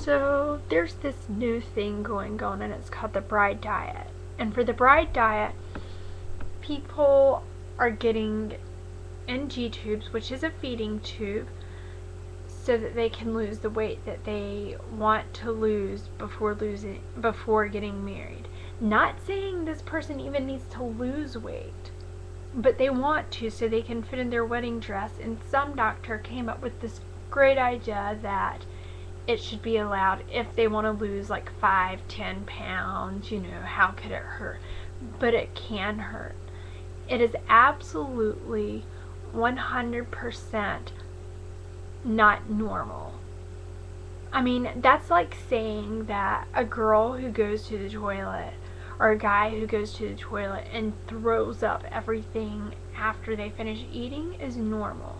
So there's this new thing going on, and it's called the bride diet. And for the bride diet, people are getting NG tubes, which is a feeding tube, so that they can lose the weight that they want to lose before getting married. Not saying this person even needs to lose weight, but they want to so they can fit in their wedding dress. And some doctor came up with this great idea that it should be allowed if they want to lose like 5-10 pounds. How could it hurt? But it can hurt. It is absolutely 100% not normal. I mean, that's like saying that a girl who goes to the toilet or a guy who goes to the toilet and throws up everything after they finish eating is normal.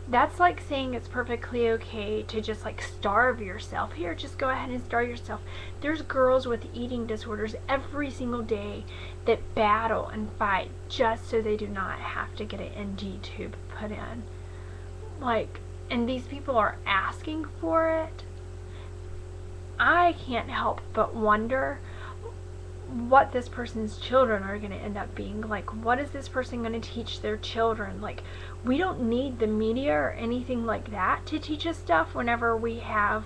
That's like saying it's perfectly okay to just like starve yourself. Here, just go ahead and starve yourself. There's girls with eating disorders every single day that battle and fight just so they do not have to get an NG tube put in. And these people are asking for it. I can't help but wonder what this person's children are going to end up being. What is this person going to teach their children? We don't need the media or anything like that to teach us stuff whenever we have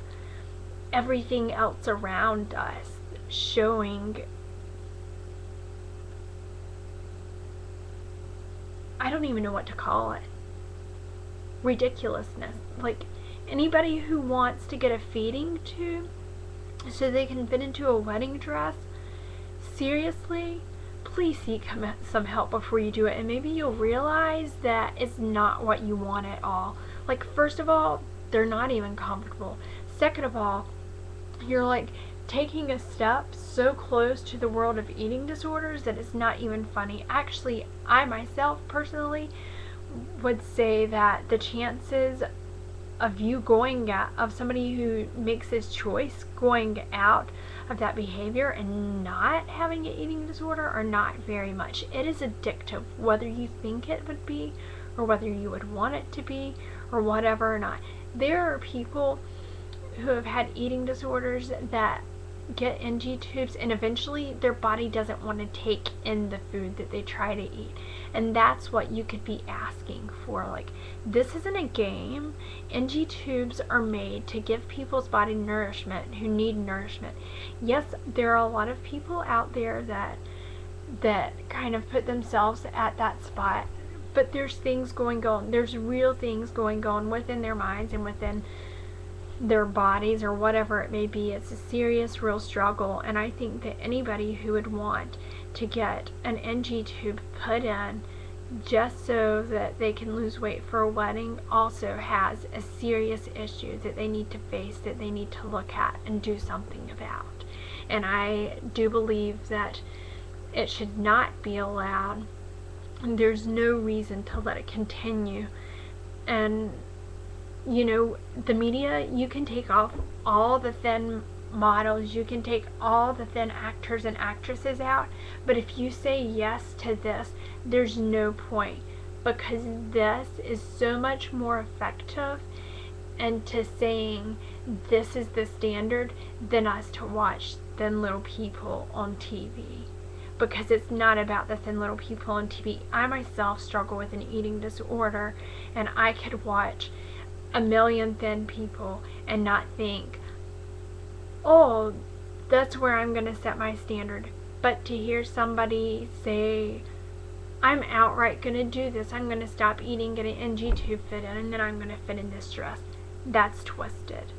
everything else around us showing, I don't even know what to call it, ridiculousness. Anybody who wants to get a feeding tube so they can fit into a wedding dress, seriously, please seek some help before you do it, and maybe you'll realize that it's not what you want at all. First of all, they're not even comfortable. Second of all, you're taking a step so close to the world of eating disorders that it's not even funny. Actually, I myself personally would say that the chances of somebody who makes this choice going out of that behavior and not having an eating disorder are not very much. It is addictive, whether you think it would be or whether you would want it to be or whatever or not. There are people who have had eating disorders that get NG tubes and eventually their body doesn't want to take in the food that they try to eat. And that's what you could be asking for. This isn't a game. NG tubes are made to give people's body nourishment who need nourishment. Yes, there are a lot of people out there that kind of put themselves at that spot, but there's things going on. There's real things going on within their minds and within their bodies or whatever it may be. It's a serious, real struggle, and I think that anybody who would want to get an NG tube put in just so that they can lose weight for a wedding also has a serious issue that they need to face, that they need to look at and do something about. And I do believe that it should not be allowed, and there's no reason to let it continue. And the media, you can take off all the thin models, you can take all the thin actors and actresses out, but if you say yes to this, there's no point, because this is so much more effective and to saying this is the standard than us to watch thin little people on TV. Because it's not about the thin little people on TV. I myself struggle with an eating disorder, and I could watch a million thin people and not think, oh, that's where I'm going to set my standard. But to hear somebody say, I'm outright going to do this, I'm going to stop eating, get an NG tube fit in, and then I'm going to fit in this dress, that's twisted.